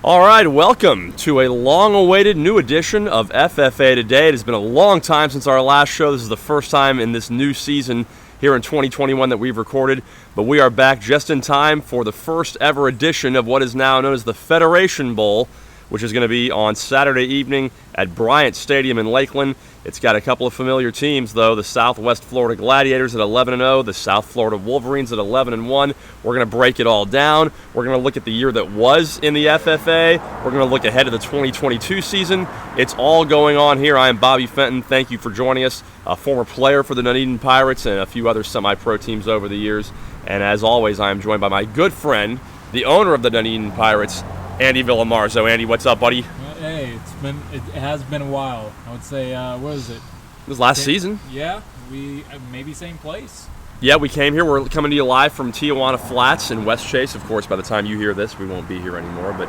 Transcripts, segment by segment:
All right, welcome to a long-awaited new edition of FFA Today. It has been a long time since our last show. This is the first time in this new season here in 2021 that we've recorded, but we are back just in time for the first ever edition of what is now known as the Federation Bowl, which is going to be on Saturday evening at Bryant Stadium in Lakeland. It's got a couple of familiar teams, though. The Southwest Florida Gladiators at 11-0, the South Florida Wolverines at 11-1. We're going to break it all down. We're going to look at the year that was in the FFA. We're going to look ahead to the 2022 season. It's all going on here. I am Bobby Fenton. Thank you for joining us. A former player for the Dunedin Pirates and a few other semi-pro teams over the years. And as always, I am joined by my good friend, the owner of the Dunedin Pirates, Andy Villamarzo. Andy, what's up, buddy? Hey, it has been a while. I would say, what is it? It was last season. Yeah, we maybe same place. Yeah, we came here. We're coming to you live from Tijuana Flats in West Chase. Of course, by the time you hear this, we won't be here anymore. But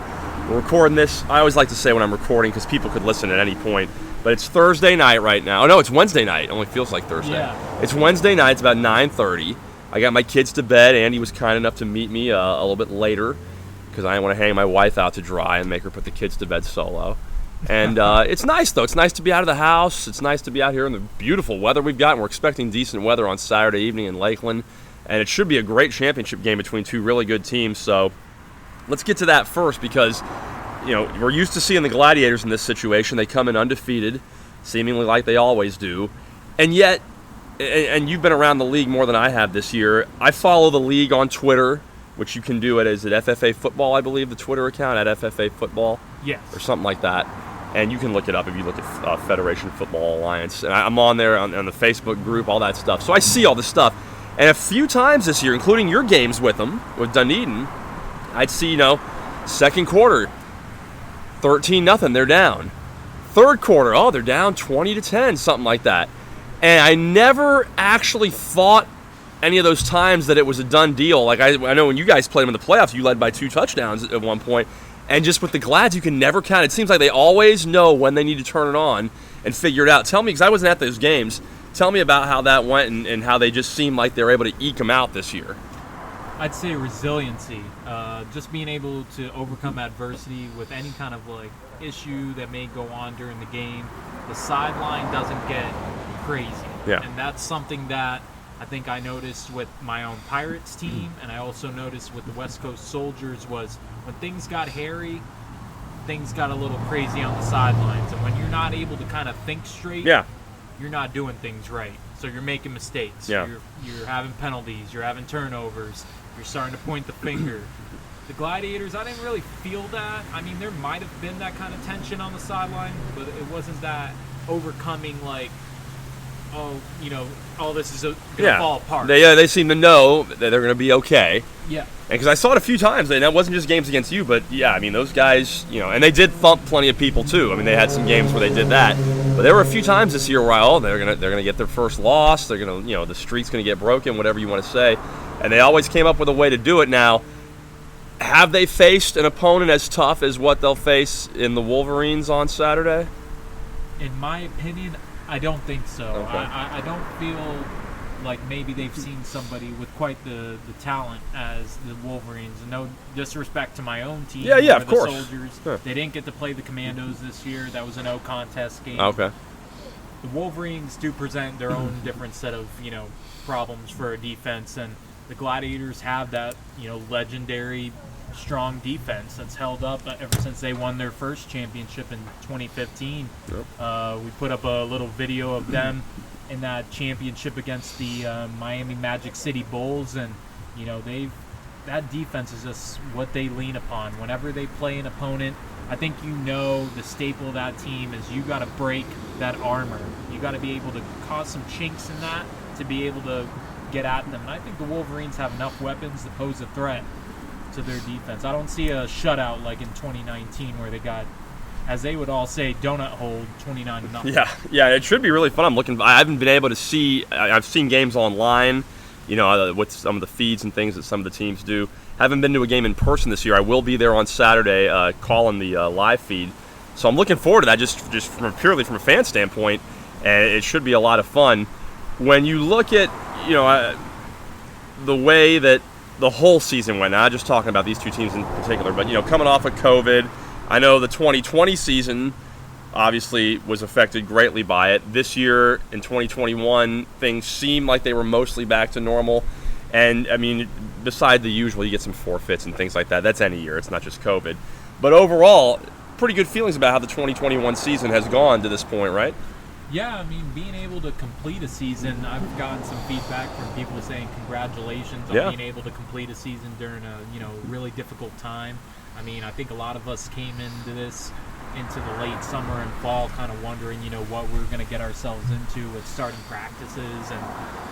we're recording this. I always like to say when I'm recording because people could listen at any point. But it's Thursday night right now. Oh, no, it's Wednesday night. It only feels like Thursday. Yeah. It's Wednesday night. It's about 9:30. I got my kids to bed. Andy was kind enough to meet me a little bit later because I didn't want to hang my wife out to dry and make her put the kids to bed solo. And it's nice, though. It's nice to be out of the house. It's nice to be out here in the beautiful weather we've got. And we're expecting decent weather on Saturday evening in Lakeland. And it should be a great championship game between two really good teams. So let's get to that first because, we're used to seeing the Gladiators in this situation. They come in undefeated, seemingly like they always do. And yet, and you've been around the league more than I have this year, I follow the league on Twitter, which you can do at FFA Football, I believe, the Twitter account, at FFA Football. Yes. Or something like that. And you can look it up if you look at Federation Football Alliance. And I'm on there on the Facebook group, all that stuff. So I see all this stuff. And a few times this year, including your games with them, with Dunedin, I'd see, second quarter, 13-0, they're down. Third quarter, they're down 20-10, something like that. And I never actually thought any of those times that it was a done deal. Like I know when you guys played them in the playoffs, you led by 2 touchdowns at one point. And just with the Glads, you can never count. It seems like they always know when they need to turn it on and figure it out. Tell me, because I wasn't at those games, tell me about how that went and how they just seemed like they were able to eke them out this year. I'd say resiliency. Just being able to overcome adversity with any kind of issue that may go on during the game. The sideline doesn't get crazy. Yeah. And that's something that I think I noticed with my own Pirates team, and I also noticed with the West Coast Soldiers was when things got hairy, things got a little crazy on the sidelines. And when you're not able to kind of think straight, Yeah. you're not doing things right. So you're making mistakes. Yeah. You're having penalties. You're having turnovers. You're starting to point the finger. The Gladiators, I didn't really feel that. I mean, there might have been that kind of tension on the sideline, but it wasn't that overcoming this is going to fall apart. They seem to know that they're going to be okay. Yeah. And because I saw it a few times, and that wasn't just games against you, but yeah, I mean, those guys, and they did thump plenty of people too. I mean, they had some games where they did that, but there were a few times this year where they're gonna get their first loss. They're gonna, the streak's gonna get broken, whatever you want to say, and they always came up with a way to do it. Now, have they faced an opponent as tough as what they'll face in the Wolverines on Saturday? In my opinion, I don't think so. Okay. I don't feel like maybe they've seen somebody with quite the talent as the Wolverines. No disrespect to my own team. Yeah, of the course. Soldiers. Sure. They didn't get to play the Commandos this year. That was a no contest game. Okay. The Wolverines do present their own different set of problems for a defense, and the Gladiators have that legendary strong defense that's held up ever since they won their first championship in 2015. Yep. We put up a little video of them in that championship against the Miami Magic City Bulls, and that defense is just what they lean upon whenever they play an opponent. I think the staple of that team is you got to break that armor. You got to be able to cause some chinks in that to be able to get at them. And I think the Wolverines have enough weapons to pose a threat to their defense. I don't see a shutout like in 2019 where they got, as they would all say, donut hole 29-0. Yeah, it should be really fun. I haven't been able to see. I've seen games online, with some of the feeds and things that some of the teams do. Haven't been to a game in person this year. I will be there on Saturday, calling the live feed. So I'm looking forward to that, just purely from a fan standpoint, and it should be a lot of fun. When you look at the way that the whole season went, not just talking about these two teams in particular, but coming off of COVID, I know the 2020 season obviously was affected greatly by it. This year in 2021, things seem like they were mostly back to normal. And, I mean, beside the usual, you get some forfeits and things like that. That's any year. It's not just COVID. But overall, pretty good feelings about how the 2021 season has gone to this point, right? Yeah, I mean, being able to complete a season, I've gotten some feedback from people saying congratulations on being able to complete a season during a, really difficult time. I mean, I think a lot of us came into the late summer and fall kind of wondering, what we were going to get ourselves into with starting practices and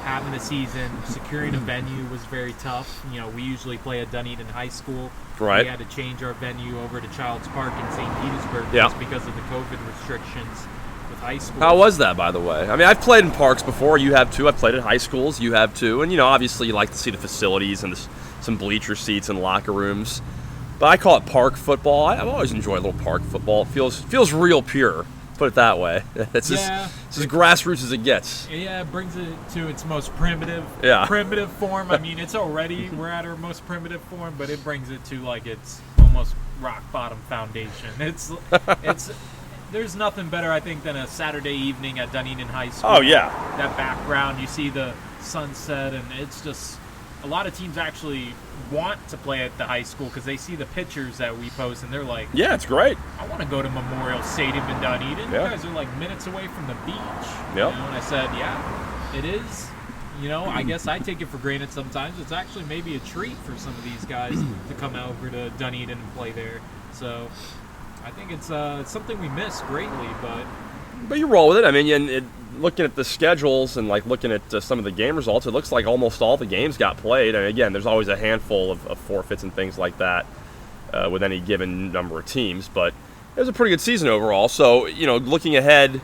having a season. Securing a venue was very tough. We usually play at Dunedin High School. Right. We had to change our venue over to Childs Park in St. Petersburg just because of the COVID restrictions with high school. How was that, by the way? I mean, I've played in parks before. You have too. I've played at high schools. You have too. And, obviously you like to see the facilities and some bleacher seats and locker rooms. But I call it park football. I've always enjoyed a little park football. It feels real pure. Put it that way. It's as grassroots as it gets. Yeah, it brings it to its most primitive form. I mean, we're at our most primitive form, but it brings it to like its almost rock bottom foundation. It's there's nothing better, I think, than a Saturday evening at Dunedin High School. Oh yeah. That background, you see the sunset, and it's just a lot of teams actually want to play at the high school because they see the pictures that we post and they're like, yeah, it's great. I want to go to Memorial Stadium in Dunedin. Yeah. You guys are like minutes away from the beach. Yep. And I said, yeah, it is. I guess I take it for granted sometimes. It's actually maybe a treat for some of these guys to come over to Dunedin and play there. So I think it's something we miss greatly, but you roll with it. I mean, looking at the schedules and like looking at some of the game results, it looks like almost all the games got played. And again, there's always a handful of forfeits and things like that with any given number of teams. But it was a pretty good season overall. So, looking ahead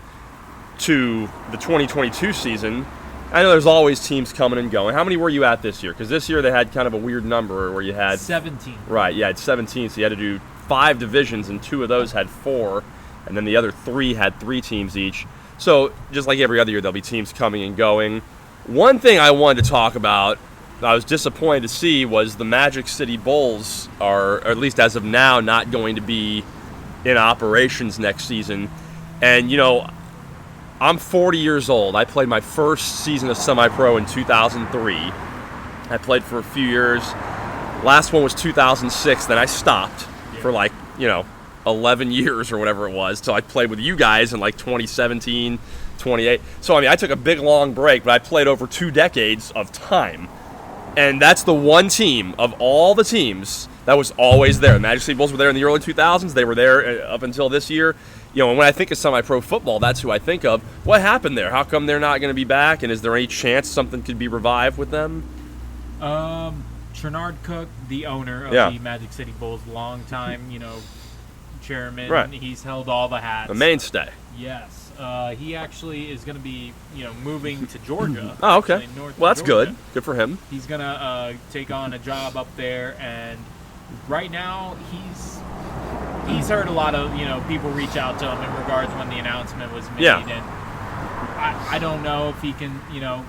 to the 2022 season, I know there's always teams coming and going. How many were you at this year? Because this year they had kind of a weird number where you had 17. Right, you had 17, so you had to do 5 divisions, and 2 of those had 4, and then the other 3 had 3 teams each. So just like every other year, there'll be teams coming and going. One thing I wanted to talk about, I was disappointed to see, was the Magic City Bulls are, or at least as of now, not going to be in operations next season. And, I'm 40 years old. I played my first season of semi-pro in 2003. I played for a few years. Last one was 2006. Then I stopped for 11 years or whatever it was. So I played with you guys in 2017, 28. So, I took a big, long break, but I played over 2 decades of time. And that's the one team of all the teams that was always there. The Magic City Bulls were there in the early 2000s. They were there up until this year. And when I think of semi-pro football, that's who I think of. What happened there? How come they're not going to be back? And is there any chance something could be revived with them? Trernard Cook, the owner of the Magic City Bulls, long-time, chairman. Right. He's held all the hats. A mainstay. Yes. He actually is going to be, moving to Georgia. Oh, okay. Well, that's Georgia. good. Good for him. He's going to take on a job up there, and right now he's heard a lot of, people reach out to him in regards when the announcement was made. Yeah. And I don't know if he can,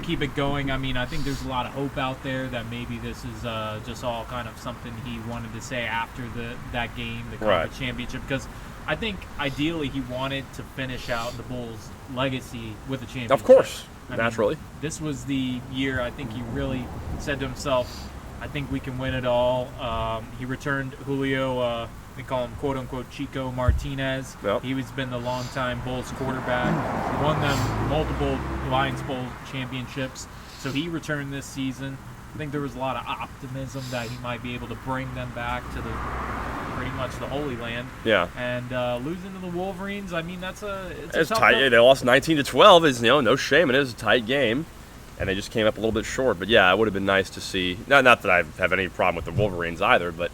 keep it going. I think there's a lot of hope out there that maybe this is just all kind of something he wanted to say after that game, the conference championship, because I think ideally he wanted to finish out the Bulls' legacy with a championship. Of course, naturally. This was the year I think he really said to himself, I think we can win it all. He returned Julio, they call him quote-unquote Chico Martinez. Yep. He's been the longtime Bulls quarterback, won them multiple Lions Bowl championships. So he returned this season. I think there was a lot of optimism that he might be able to bring them back to pretty much the Holy Land. Yeah. And losing to the Wolverines, it's It's tough tight. They lost 19-12. Is no shame. It is a tight game, and they just came up a little bit short. But yeah, it would have been nice to see. Not that I have any problem with the Wolverines either, but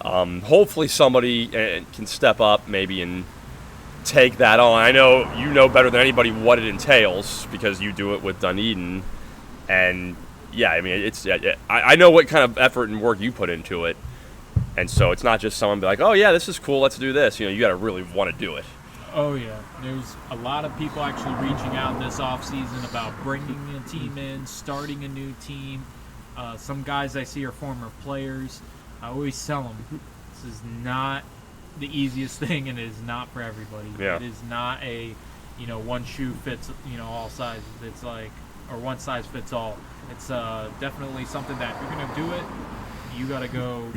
hopefully somebody can step up maybe and take that on. I know you know better than anybody what it entails because you do it with Dunedin, and yeah, it's I know what kind of effort and work you put into it, and so it's not just someone be like, oh yeah, this is cool, let's do this. You got to really want to do it. Oh yeah, there's a lot of people actually reaching out this offseason about bringing a team in, starting a new team. Some guys I see are former players. I always tell them, this is not the easiest thing, and it is not for everybody. Yeah. It is not a, one shoe fits, all sizes. It's like, or one size fits all. It's definitely something that if you're going to do it, you got to go,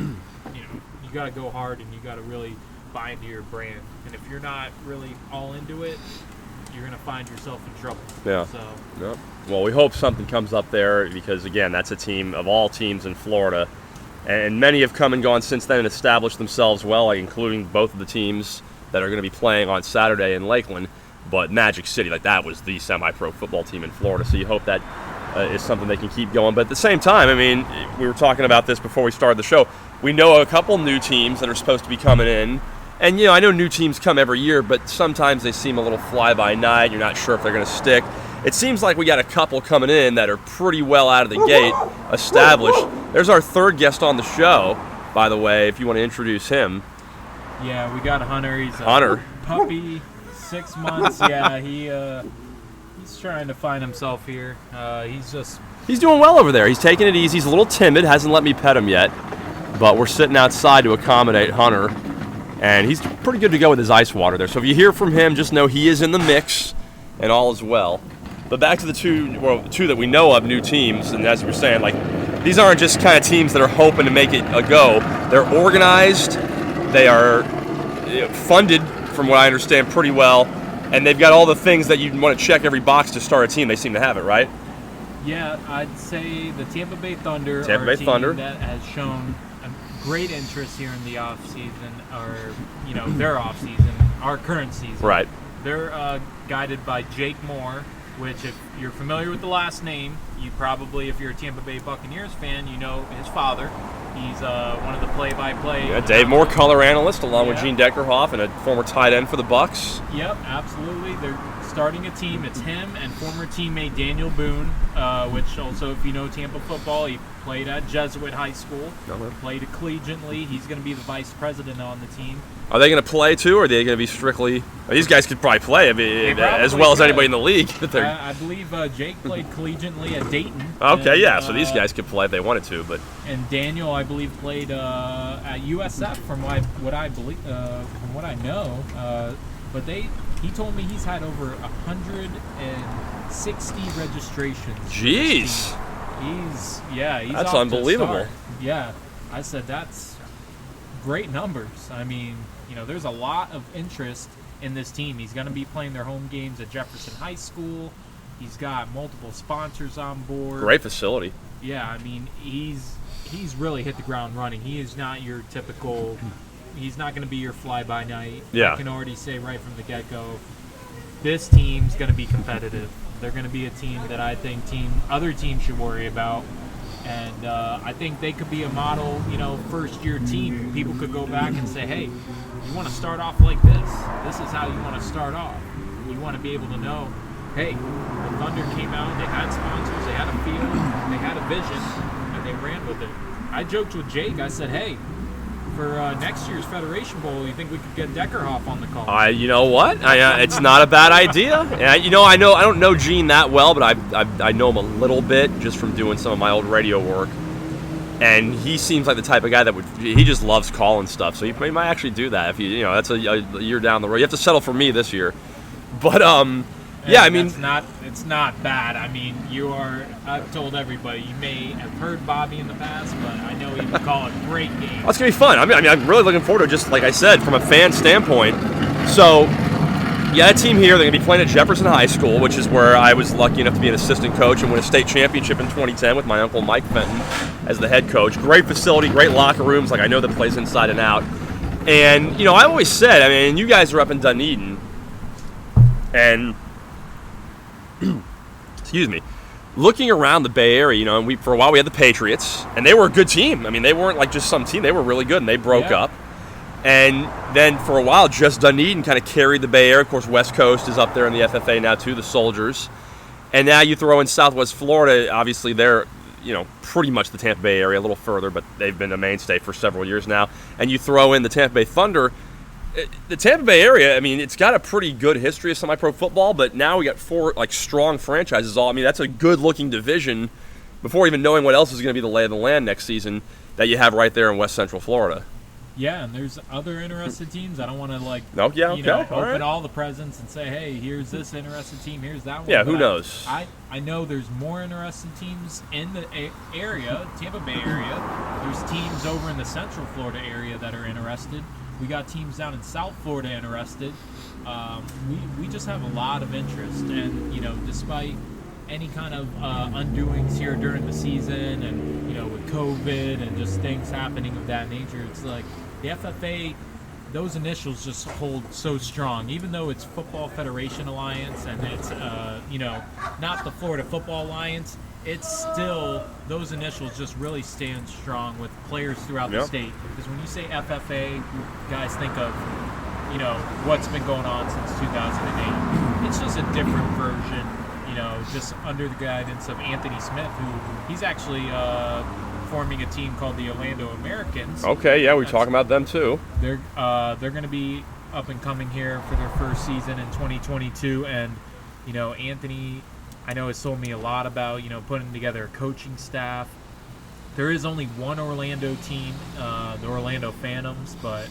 you got to go hard, and you got to really buy into your brand. And if you're not really all into it, you're going to find yourself in trouble. Yeah. So. Yep. Well, we hope something comes up there because, again, that's a team of all teams in Florida. And many have come and gone since then and established themselves well, like including both of the teams that are going to be playing on Saturday in Lakeland. But Magic City, like that was the semi-pro football team in Florida. So you hope that is something they can keep going. But at the same time, I mean, we were talking about this before we started the show. We know a couple new teams that are supposed to be coming in. And, I know new teams come every year, but sometimes they seem a little fly-by-night. You're not sure if they're going to stick. It seems like we got a couple coming in that are pretty well out of the gate, established. There's our third guest on the show, by the way, if you want to introduce him. Yeah, we got Hunter. He's a Hunter. puppy, 6 months. Yeah, he's trying to find himself here. He's doing well over there. He's taking it easy. He's a little timid, hasn't let me pet him yet. But we're sitting outside to accommodate Hunter. And he's pretty good to go with his ice water there. So if you hear from him, just know he is in the mix and all is well. But back to the two that we know of, new teams. And as we were saying, like, these aren't just kind of teams that are hoping to make it a go. They're organized. They are funded, from what I understand, pretty well. And they've got all the things that you'd want to check every box to start a team. They seem to have it, right? Yeah, I'd say the Tampa Bay Thunder are a team that has shown great interest here in the off season, or their off season, our current season. Right. They're guided by Jake Moore, which if you're familiar with the last name, you probably, if you're a Tampa Bay Buccaneers fan, you know his father. He's one of the play-by-play. Yeah, Dave Moore, color analyst, along with Gene Deckerhoff, and a former tight end for the Bucs. Yep, absolutely. They're starting a team. It's him and former teammate Daniel Boone, which also, if you know Tampa football, he played at Jesuit High School, played collegiately. He's going to be the vice president on the team. Are they going to play too, or are they going to be strictly? These guys could probably play as well as anybody in the league. I believe Jake played collegiatally at Dayton. Okay, so these guys could play if they wanted to, but. And Daniel, I believe, played at USF from what I believe, from what I know. But he told me he's had over 160 registrations. Jeez. He's that's unbelievable. Yeah, I said that's great numbers. I mean, there's a lot of interest in this team. He's going to be playing their home games at Jefferson High School. He's got multiple sponsors on board. Great facility. Yeah, I mean, he's really hit the ground running. He is not your typical. He's not going to be your fly-by-night. Yeah. I can already say right from the get-go, this team's going to be competitive. They're going to be a team that I think other teams should worry about. And I think they could be a model, first-year team. People could go back and say, hey, you want to start off like this. This is how you want to start off. You want to be able to know, hey, the Thunder came out, they had sponsors, they had a field, they had a vision, and they ran with it. I joked with Jake. I said, hey, for next year's Federation Bowl, you think we could get Deckerhoff on the call? You know what? It's not a bad idea. I don't know Gene that well, but I know him a little bit just from doing some of my old radio work. And he seems like the type of guy that he just loves calling stuff. So he might actually do that if that's a year down the road. You have to settle for me this year. But yeah, I mean, it's not bad. I mean, I've told everybody, you may have heard Bobby in the past, but I know he would call a great game. That's going to be fun. I mean, I'm really looking forward to it, just like I said, from a fan standpoint. So, yeah, that team here, they're going to be playing at Jefferson High School, which is where I was lucky enough to be an assistant coach and win a state championship in 2010 with my uncle Mike Fenton as the head coach. Great facility, great locker rooms. Like, I know the place inside and out. And, I've always said, I mean, you guys are up in Dunedin, and excuse me, looking around the Bay Area, and for a while we had the Patriots, and they were a good team. I mean, they weren't like just some team; they were really good, and they broke up. And then for a while, just Dunedin kind of carried the Bay Area. Of course, West Coast is up there in the FFA now too, the Soldiers. And now you throw in Southwest Florida. Obviously, they're pretty much the Tampa Bay area, a little further, but they've been a mainstay for several years now. And you throw in the Tampa Bay Thunder. The Tampa Bay area, I mean, it's got a pretty good history of semi-pro football, but now we got 4 strong franchises all. I mean, that's a good-looking division before even knowing what else is going to be the lay of the land next season that you have right there in West Central Florida. Yeah, and there's other interested teams. I don't want to No, yeah, okay, all open right. all the presents and say, hey, here's this interested team, here's that one. Yeah, who But knows? I know there's more interested teams in the area, Tampa Bay area. There's teams over in the Central Florida area that are interested. We got teams down in South Florida interested. We just have a lot of interest, and despite any kind of undoings here during the season, and with COVID and just things happening of that nature, it's like the FFA, those initials just hold so strong. Even though it's Football Federation Alliance and it's not the Florida Football Alliance, it's still, those initials just really stand strong with players throughout the state. Because when you say FFA, guys think of what's been going on since 2008. It's just a different version, just under the guidance of Anthony Smith, who he's actually forming a team called the Orlando Americans. Okay, yeah, we're talking about them too. They're going to be up and coming here for their first season in 2022, and Anthony, I know, has told me a lot about putting together a coaching staff. There is only one Orlando team, the Orlando Phantoms, but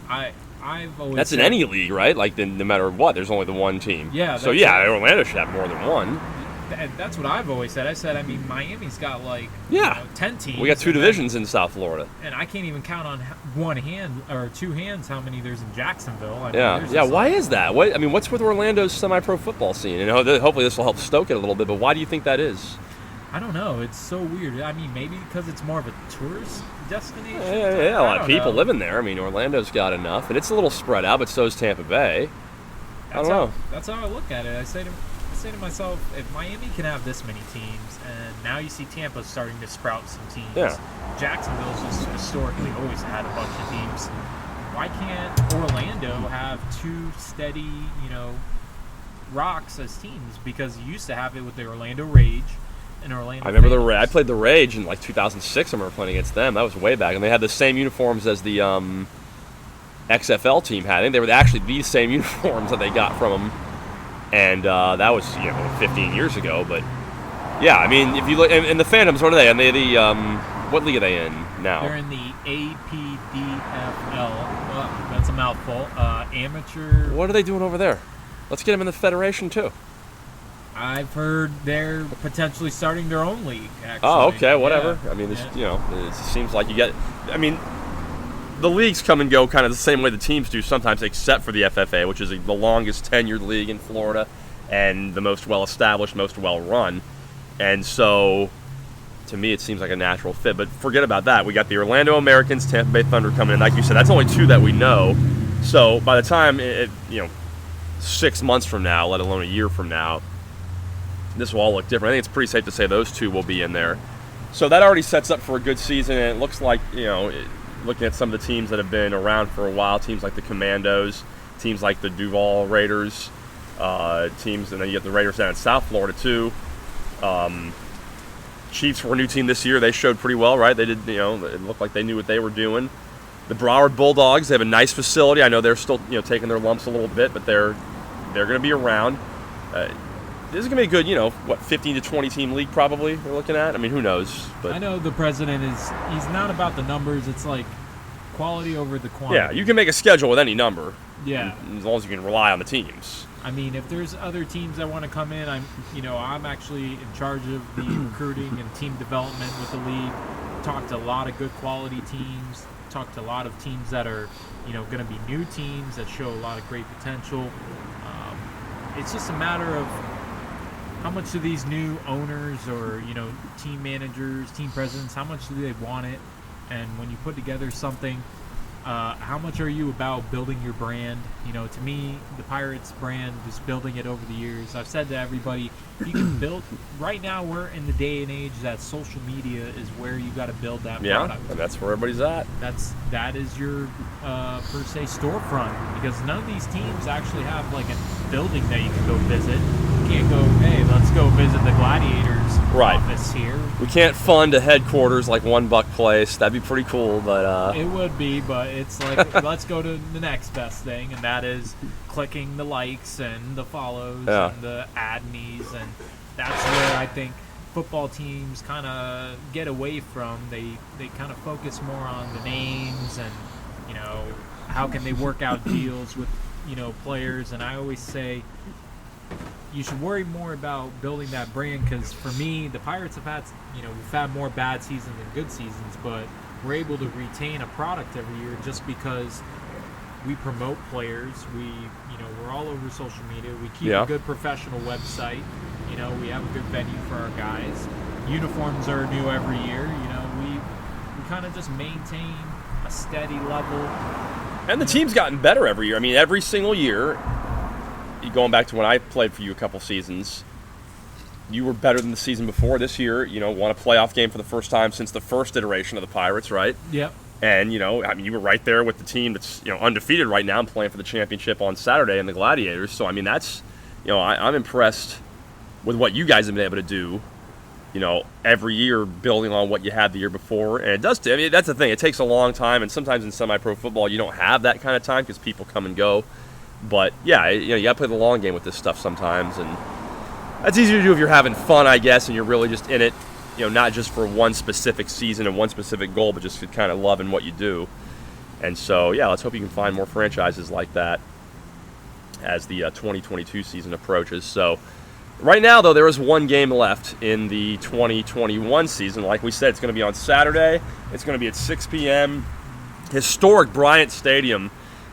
I've always That's in any league, right? Like, no matter what, there's only the one team. Yeah. So yeah, Orlando should have more than one. That's what I've always said. I said, Miami's got 10 teams. We got two divisions in South Florida. And I can't even count on one hand or two hands how many there's in Jacksonville. Why is that? What's with Orlando's semi-pro football scene? And hopefully this will help stoke it a little bit. But why do you think that is? I don't know. It's so weird. Maybe because it's more of a tourist destination. Yeah. A lot of people living there. Orlando's got enough, and it's a little spread out, but so is Tampa Bay. I don't know. That's how I look at it. I say to myself, if Miami can have this many teams, and now you see Tampa starting to sprout some teams. Yeah. Jacksonville's just historically always had a bunch of teams. Why can't Orlando have two steady, rocks as teams? Because you used to have it with the Orlando Rage. I remember I played the Rage in 2006. I remember playing against them. That was way back, and they had the same uniforms as the XFL team had. I think they were actually the same uniforms that they got from them, and that was 15 years ago. But yeah, if you look, and the Phantoms, what are they? And they what league are they in now? They're in the APDFL. That's a mouthful. Amateur. What are they doing over there? Let's get them in the Federation too. I've heard they're potentially starting their own league, actually. Oh, okay, whatever. Yeah. It seems like you get... the leagues come and go kind of the same way the teams do sometimes, except for the FFA, which is the longest tenured league in Florida and the most well-established, most well-run. And so, to me, it seems like a natural fit. But forget about that. We got the Orlando Americans, Tampa Bay Thunder coming in. Like you said, that's only two that we know. So, by the time, 6 months from now, let alone a year from now, this will all look different. I think it's pretty safe to say those two will be in there. So that already sets up for a good season, and it looks like, looking at some of the teams that have been around for a while, teams like the Commandos, teams like the Duval Raiders, teams, and then you get the Raiders down in South Florida too. Chiefs were a new team this year. They showed pretty well, right? They did, it looked like they knew what they were doing. The Broward Bulldogs, they have a nice facility. I know they're still, taking their lumps a little bit, but they're going to be around. This is going to be a good, 15 to 20 team league probably we're looking at. Who knows? But I know the president he's not about the numbers. It's like quality over the quantity. Yeah, you can make a schedule with any number. Yeah. As long as you can rely on the teams. If there's other teams that want to come in, I'm actually in charge of the recruiting and team development with the league. Talked to a lot of good quality teams. Talked to a lot of teams that are, going to be new teams that show a lot of great potential. It's just a matter of how much do these new owners or team managers, team presidents, how much do they want it? And when you put together something, how much are you about building your brand? To me, the Pirates brand, just building it over the years. I've said to everybody, if you can build. Right now, we're in the day and age that social media is where you got to build that product. Yeah, and that's where everybody's at. That is your per se storefront, because none of these teams actually have like a building that you can go visit. You can't go, hey, let's go visit the Gladiators office here. We can't fund a headquarters like One Buck Place. That'd be pretty cool, but it would be, but it's like let's go to the next best thing, and that is clicking the likes and the follows and the ad me's, and that's where I think football teams kind of get away from. They kind of focus more on the names and how can they work out deals with, players. And I always say you should worry more about building that brand, because for me, the Pirates have had, we've had more bad seasons than good seasons, but we're able to retain a product every year just because we promote players. We're all over social media. We keep a good professional website. We have a good venue for our guys. Uniforms are new every year. We kind of just maintain a steady level. And the team's gotten better every year. I mean, every single year, going back to when I played for you a couple seasons, you were better than the season before. This year, won a playoff game for the first time since the first iteration of the Pirates, right? Yep. And, you were right there with the team that's, undefeated right now and playing for the championship on Saturday in the Gladiators. So, I mean, that's, I'm impressed with what you guys have been able to do, every year building on what you had the year before. And it does, that's the thing. It takes a long time, and sometimes in semi-pro football you don't have that kind of time because people come and go. But, yeah, you got to play the long game with this stuff sometimes. And that's easier to do if you're having fun, I guess, and you're really just in it, not just for one specific season and one specific goal, but just kind of loving what you do. And so, yeah, let's hope you can find more franchises like that as the 2022 season approaches. So, right now, though, there is one game left in the 2021 season. Like we said, it's going to be on Saturday. It's going to be at 6 p.m. Historic Bryant Stadium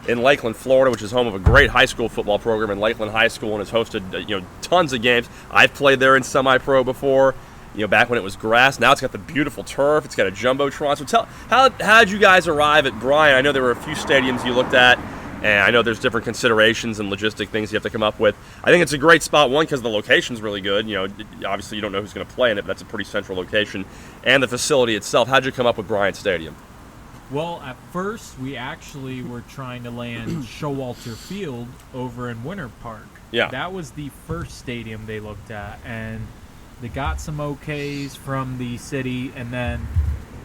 in Lakeland, Florida, which is home of a great high school football program in Lakeland High School and has hosted tons of games. I've played there in semi-pro before, back when it was grass. Now it's got the beautiful turf. It's got a jumbotron. So how did you guys arrive at Bryant? I know there were a few stadiums you looked at, and I know there's different considerations and logistic things you have to come up with. I think it's a great spot, one, because the location's really good. Obviously you don't know who's going to play in it, but that's a pretty central location. And the facility itself. How'd you come up with Bryant Stadium? Well, at first, we actually were trying to land Showalter Field over in Winter Park. Yeah. That was the first stadium they looked at, and they got some okays from the city, and then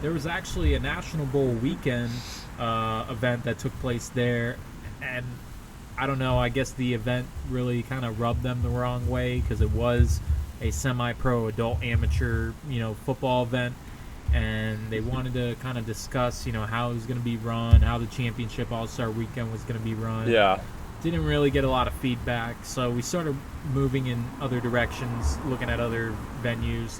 there was actually a National Bowl weekend event that took place there, and I don't know, I guess the event really kind of rubbed them the wrong way because it was a semi-pro adult amateur, football event. And they wanted to kind of discuss, how it was going to be run, how the championship all-star weekend was going to be run. Yeah. Didn't really get a lot of feedback, so we started moving in other directions, looking at other venues.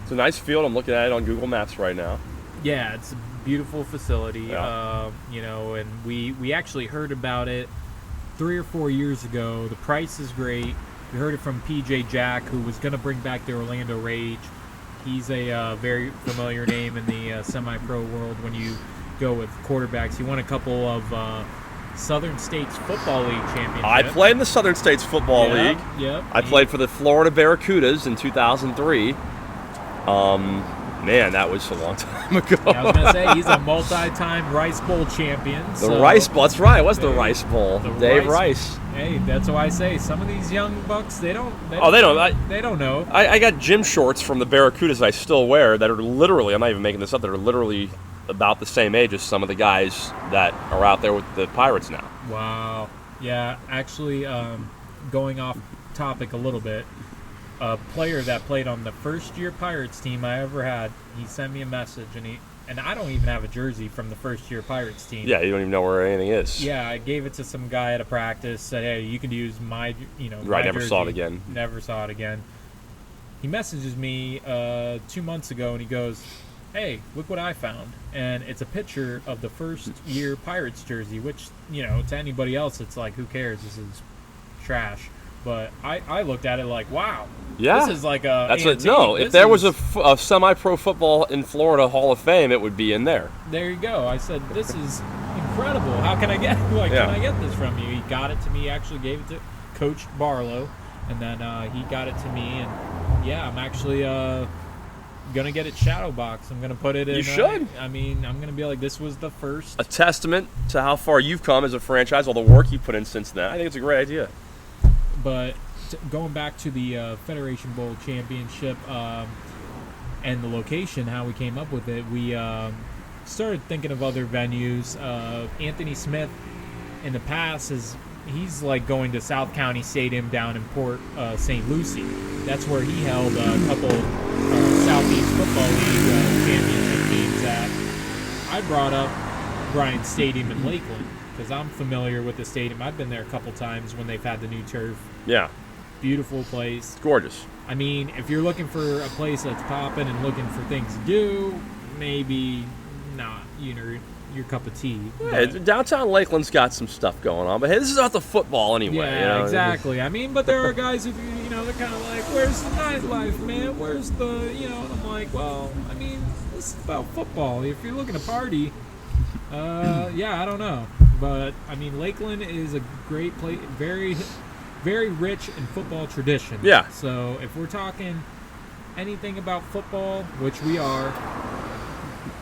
It's a nice field. I'm looking at it on Google Maps right now. Yeah, it's a beautiful facility. Yeah. And we actually heard about it 3 or 4 years ago. The price is great. We heard it from PJ Jack, who was going to bring back the Orlando Rage. He's a very familiar name in the semi-pro world when you go with quarterbacks. He won a couple of Southern States Football League championships. I played in the Southern States Football League. Yep. I played for the Florida Barracudas in 2003. Man, that was a long time ago. I was going to say, he's a multi-time Rice Bowl champion. The Rice Bowl, that's right. It was the Rice Bowl. Dave Rice. Hey, that's why I say some of these young bucks, they don't know. I got gym shorts from the Barracudas I still wear that are literally, I'm not even making this up, that are literally about the same age as some of the guys that are out there with the Pirates now. Wow. Yeah, actually, going off topic a little bit, a player that played on the first year Pirates team I ever had, he sent me a message, and I don't even have a jersey from the first year Pirates team. Yeah, you don't even know where anything is. Yeah, I gave it to some guy at a practice, said, hey, you can use my, Right, never jersey. saw it again. Never saw it again. He messages me 2 months ago, and he goes, hey, look what I found. And it's a picture of the first year Pirates jersey, which, to anybody else, it's like, who cares? This is trash. But I looked at it like, wow. Yeah. This is like a That's antique. No, if there was a semi-pro football in Florida Hall of Fame, it would be in there. There you go. I said, this is incredible. How can I get can I get this from you? He got it to me, actually gave it to Coach Barlow, and then he got it to me, and yeah, I'm actually gonna get it shadow box. I'm gonna put it in. You should. I'm gonna be like, this was the first. A testament to how far you've come as a franchise, all the work you've put in since then. I think it's a great idea. But going back to the Federation Bowl Championship and the location, how we came up with it, we started thinking of other venues. Anthony Smith, in the past, he's like going to South County Stadium down in Port St. Lucie. That's where he held a couple Southeast Football League championship games at. I brought up Bryant Stadium in Lakeland, because I'm familiar with the stadium. I've been there a couple times when they've had the new turf. Yeah. Beautiful place. Gorgeous. I mean, if you're looking for a place that's popping and looking for things to do, maybe not, your cup of tea. Yeah, downtown Lakeland's got some stuff going on, but hey, this is about the football anyway. Yeah, exactly. I mean, but there are guys who, they're kind of like, where's the nightlife, man? Where's the, and I'm like, well, I mean, this is about football. If you're looking to party, yeah, I don't know. But, I mean, Lakeland is a great place, very, very rich in football tradition. Yeah. So if we're talking anything about football, which we are,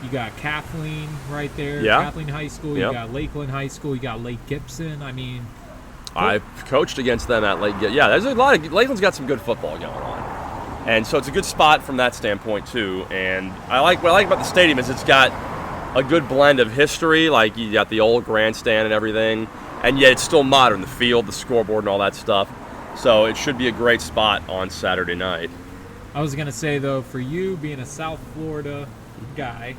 you got Kathleen right there, Kathleen High School. You got Lakeland High School. You got Lake Gibson. I mean, I've coached against them at Lake Gibson. Yeah, there's a lot of Lakeland's got some good football going on, and so it's a good spot from that standpoint too. And what I like about the stadium is it's got a good blend of history. Like you got the old grandstand and everything, and yet it's still modern. The field, the scoreboard, and all that stuff. So it should be a great spot on Saturday night. I was gonna say though, for you being a South Florida guy,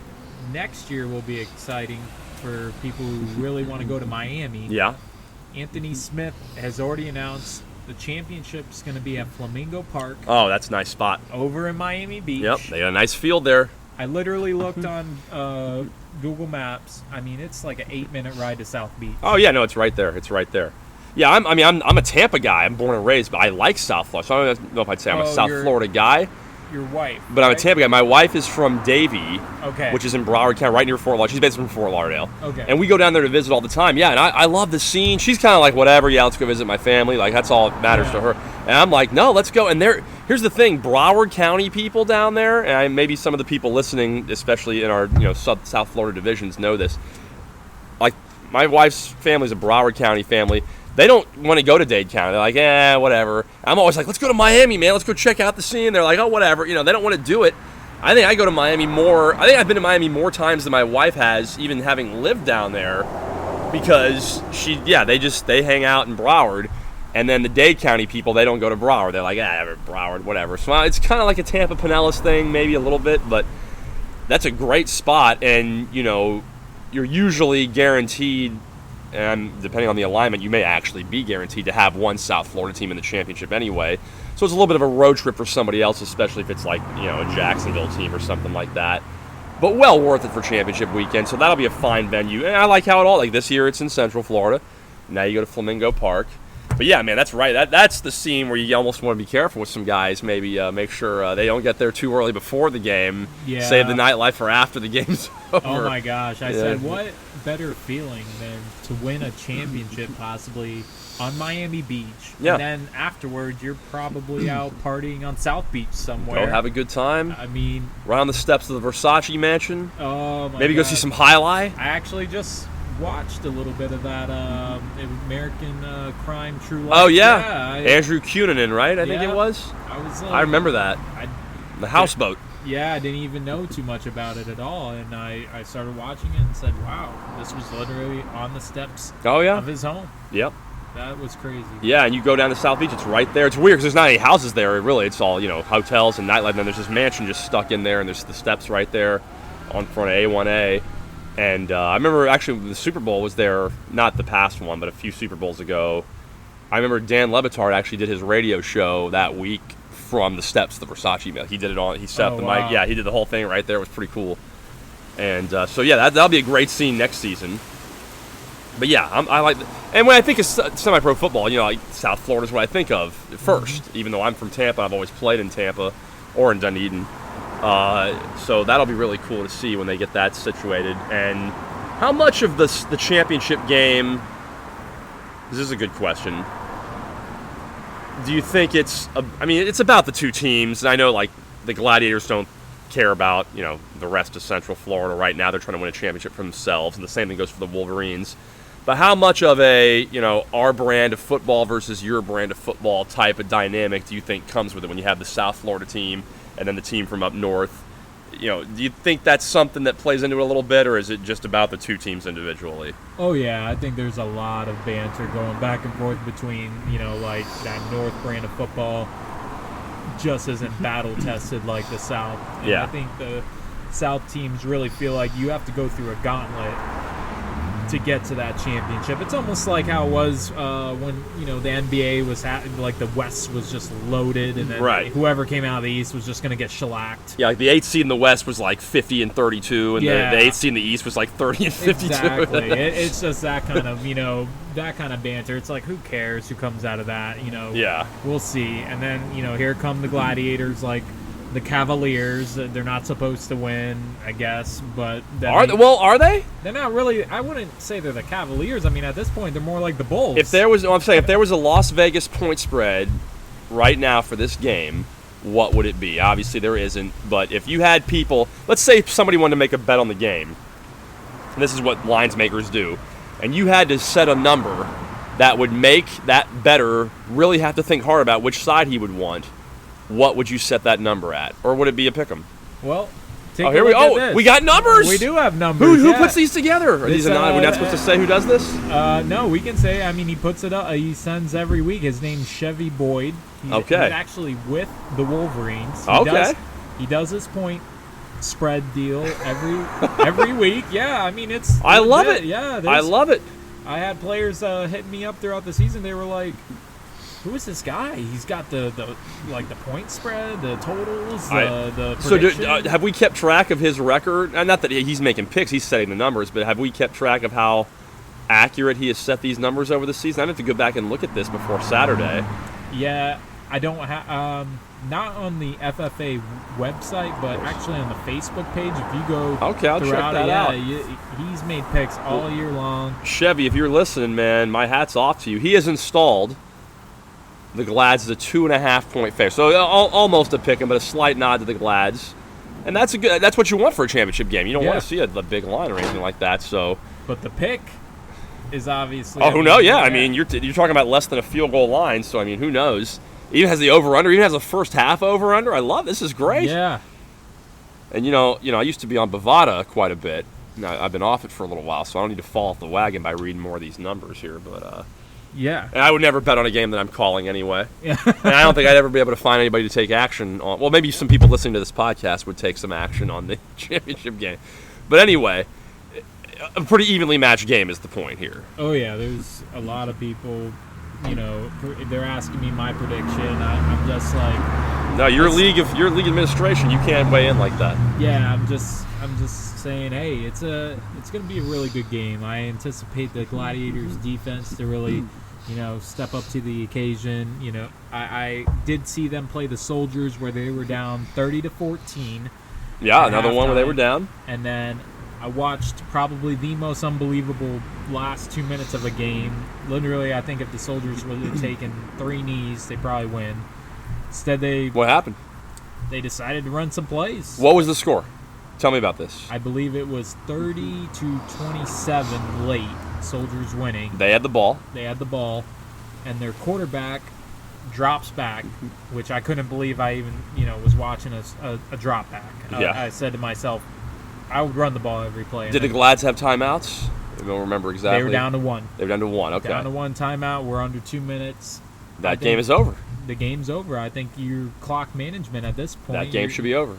next year will be exciting for people who really want to go to Miami. Yeah. Anthony Smith has already announced the championship's going to be at Flamingo Park. Oh, that's a nice spot. Over in Miami Beach. Yep, they got a nice field there. I literally looked on Google Maps. I mean, it's like an 8-minute ride to South Beach. Oh yeah, no, it's right there. It's right there. Yeah, I'm a Tampa guy. I'm born and raised, but I like South Florida. So I don't know if I'd say I'm a South Florida guy. Your wife. But I'm a Tampa guy. My wife is from Davie, okay, which is in Broward County, right near Fort Lauderdale. She's based from Fort Lauderdale. Okay. And we go down there to visit all the time. Yeah, and I love the scene. She's kind of like, whatever, yeah, let's go visit my family. Like, that's all that matters to her. And I'm like, no, let's go. And here's the thing. Broward County people down there, and maybe some of the people listening, especially in our South Florida divisions, know this. Like, my wife's family's a Broward County family. They don't want to go to Dade County. They're like, whatever. I'm always like, let's go to Miami, man. Let's go check out the scene. They're like, oh, whatever. They don't want to do it. I think I go to Miami more. I think I've been to Miami more times than my wife has, even having lived down there, because they hang out in Broward, and then the Dade County people, they don't go to Broward. They're like, Broward, whatever. So it's kind of like a Tampa Pinellas thing, maybe a little bit, but that's a great spot, and you're usually guaranteed. And depending on the alignment, you may actually be guaranteed to have one South Florida team in the championship anyway. So it's a little bit of a road trip for somebody else, especially if it's like, a Jacksonville team or something like that. But well worth it for championship weekend. So that'll be a fine venue. And I like how like this year it's in Central Florida. Now you go to Flamingo Park. But yeah, man, that's right. That's the scene where you almost want to be careful with some guys. Maybe make sure they don't get there too early before the game. Yeah. Save the nightlife for after the game's over. Oh my gosh! I said, what better feeling than to win a championship possibly on Miami Beach? Yeah. And then afterwards, you're probably out partying on South Beach somewhere. Go have a good time. I mean, right on the steps of the Versace mansion. Oh my Maybe God. go see some highlight. I actually just watched a little bit of that American Crime True Life. Oh yeah, Andrew Cunanan, right? I think it was. I remember that. The houseboat. Yeah, I didn't even know too much about it at all, and I started watching it and said, wow, this was literally on the steps of his home. Yep. That was crazy. Yeah, and you go down to South Beach, it's right there. It's weird because there's not any houses there, really. It's all, hotels and nightlife, and then there's this mansion just stuck in there, and there's the steps right there on front of A1A. And I remember actually the Super Bowl was there, not the past one, but a few Super Bowls ago. I remember Dan Le Batard actually did his radio show that week from the steps of the Versace mill. He did it he set up the mic. Yeah, he did the whole thing right there. It was pretty cool. And so yeah, that'll be a great scene next season. But yeah, I like and when I think of semi-pro football, like South Florida is what I think of first. Mm-hmm. Even though I'm from Tampa, I've always played in Tampa or in Dunedin. So that'll be really cool to see when they get that situated. And how much of the championship game, this is a good question, do you think it's about the two teams, and I know like the Gladiators don't care about the rest of Central Florida right now. They're trying to win a championship for themselves, and the same thing goes for the Wolverines. But how much of a our brand of football versus your brand of football type of dynamic do you think comes with it when you have the South Florida team and then the team from up north? Do you think that's something that plays into it a little bit, or is it just about the two teams individually? Oh yeah, I think there's a lot of banter going back and forth between like that North brand of football just isn't battle tested like the South. And yeah, I think the South teams really feel like you have to go through a gauntlet to get to that championship. It's almost like how it was when the NBA was like the West was just loaded, and then whoever came out of the East was just going to get shellacked. Yeah, like the 8th seed in the West was like 50-32, and the 8th seed in the East was like 30-52. Exactly. It's just that kind of that kind of banter. It's like, who cares who comes out of that? Yeah, we'll see. And then here come the Gladiators, like the Cavaliers. They're not supposed to win, I guess, but are they? They're not really. I wouldn't say they're the Cavaliers. I mean, at this point, they're more like the Bulls. If there was a Las Vegas point spread right now for this game, what would it be? Obviously, there isn't. But if you had people, let's say somebody wanted to make a bet on the game, and this is what lines makers do, and you had to set a number that would make that bettor really have to think hard about which side he would want, what would you set that number at? Or would it be a pick'em? Well, here we go. We got numbers. We do have numbers. Who puts these together? Are we're not supposed to say who does this? No, we can say. I mean, he puts it up. He sends every week. His name's Chevy Boyd. He's actually with the Wolverines. He does his point spread deal every week. Yeah, I mean it's. I love it. Yeah, I love it. I had players hitting me up throughout the season. They were like, "Who is this guy? He's got the point spread, the totals, the prediction." So have we kept track of his record? Not that he's making picks; he's setting the numbers. But have we kept track of how accurate he has set these numbers over the season? I have to go back and look at this before Saturday. Yeah, I don't have. Not on the FFA website, but actually on the Facebook page. If you go I'll check that out. He's made picks all year long. Chevy, if you're listening, man, my hat's off to you. He has installed the Glads as a 2.5-point favorite, so almost a pick 'em, but a slight nod to the Glads, and that's what you want for a championship game. You don't want to see a big line or anything like that. So, but the pick is obviously. Oh, who knows? Yeah, I mean, you're talking about less than a field goal line, so I mean, who knows? Even has the over/under. Even has a first half over/under. I love this. Is great. Yeah. And I used to be on Bovada quite a bit. Now I've been off it for a little while, so I don't need to fall off the wagon by reading more of these numbers here. But yeah. And I would never bet on a game that I'm calling anyway. Yeah. And I don't think I'd ever be able to find anybody to take action on. Well, maybe some people listening to this podcast would take some action on the championship game. But anyway, a pretty evenly matched game is the point here. Oh yeah, there's a lot of people. They're asking me my prediction. I'm just like, no, your league administration. You can't weigh in like that. Yeah, I'm just saying, hey, it's going to be a really good game. I anticipate the Gladiators' defense to really, step up to the occasion. I did see them play the Soldiers where they were down 30-14. Yeah, another one where they were down. And then I watched probably the most unbelievable last 2 minutes of a game. Literally, I think if the Soldiers would have taken 3 knees, they probably win. Instead, What happened? They decided to run some plays. What was the score? Tell me about this. I believe it was 30-27 late. Soldiers winning. They had the ball. And their quarterback drops back, which I couldn't believe I even, was watching a drop back. Yeah. I said to myself, I would run the ball every play. Did the Glads have timeouts? I don't remember exactly. They were down to 1. They were down to 1, okay. Down to 1 timeout. We're under 2 minutes. That game is over. The game's over. I think your clock management at this point. That game should be over.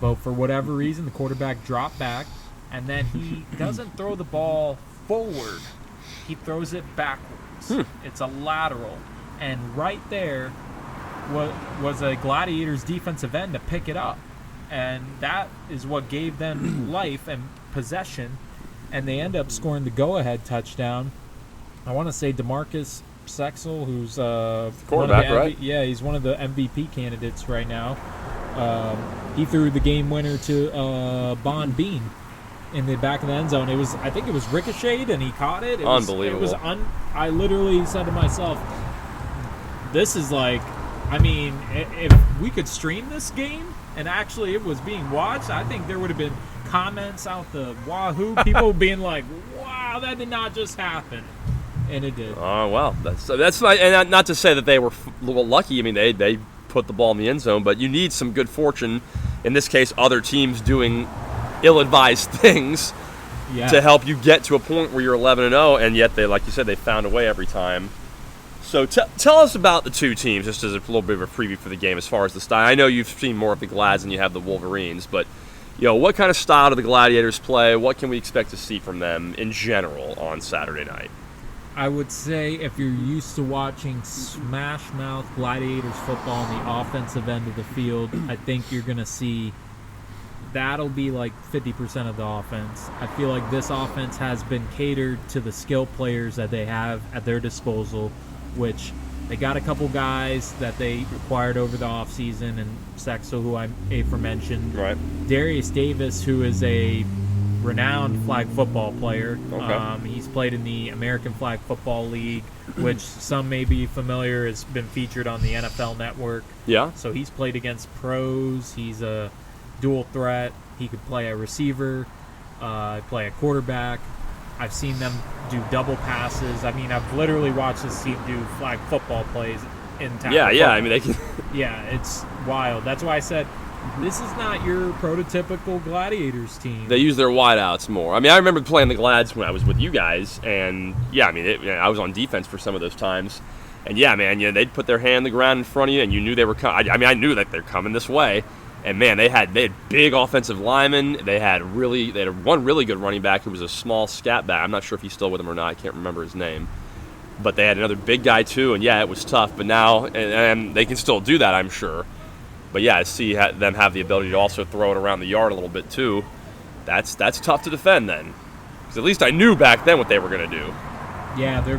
But for whatever reason, the quarterback dropped back, and then he doesn't throw the ball forward. He throws it backwards. It's a lateral. And right there was a Gladiators defensive end to pick it up. And that is what gave them life and possession. And they end up scoring the go-ahead touchdown. I want to say DeMarcus Sexel, who's quarterback, right? Yeah, he's one of the MVP candidates right now. He threw the game winner to Bon Bean in the back of the end zone. I think it was ricocheted, and he caught it. Unbelievable. I literally said to myself, this is like, I mean, if we could stream this game and actually it was being watched, I think there would have been comments out the wahoo, people being like, wow, that did not just happen. And it did. Oh, well, that's not, and not to say that they were lucky. I mean, they put the ball in the end zone, but you need some good fortune. In this case, other teams doing ill-advised things to help you get to a point where you're 11-0, and yet they, like you said, they found a way every time. So tell us about the two teams, just as a little bit of a preview for the game as far as the style. I know you've seen more of the Glads than you have the Wolverines, but What kind of style do the Gladiators play? What can we expect to see from them in general on Saturday night? I would say if you're used to watching smash mouth Gladiators football on the offensive end of the field, I think you're going to see that'll be like 50% of the offense. I feel like this offense has been catered to the skill players that they have at their disposal, which they got a couple guys that they acquired over the offseason, and Sexto, who I aforementioned. Right. Darius Davis, who is a renowned flag football player. Okay. He's played in the American Flag Football League, which some may be familiar, has been featured on the NFL Network. Yeah. So he's played against pros. He's a dual threat. He could play a receiver, play a quarterback. I've seen them do double passes. I mean, I've literally watched this team do flag football plays in tackle Yeah. football. I mean, they can. Yeah, it's wild. That's why I said this is not your prototypical Gladiators team. They use their wideouts more. I mean, I remember playing the Glads when I was with you guys, and I mean, I was on defense for some of those times, and man, they'd put their hand on the ground in front of you, and you knew they were coming. I mean, I knew that they're coming this way, and man, they had big offensive linemen. They had one really good running back who was a small scat back. I'm not sure if he's still with them or not. I can't remember his name, but they had another big guy too, and it was tough. But now, and they can still do that, I'm sure. But I see them have the ability to also throw it around the yard a little bit too. That's tough to defend then, because at least I knew back then what they were going to do. Yeah, they're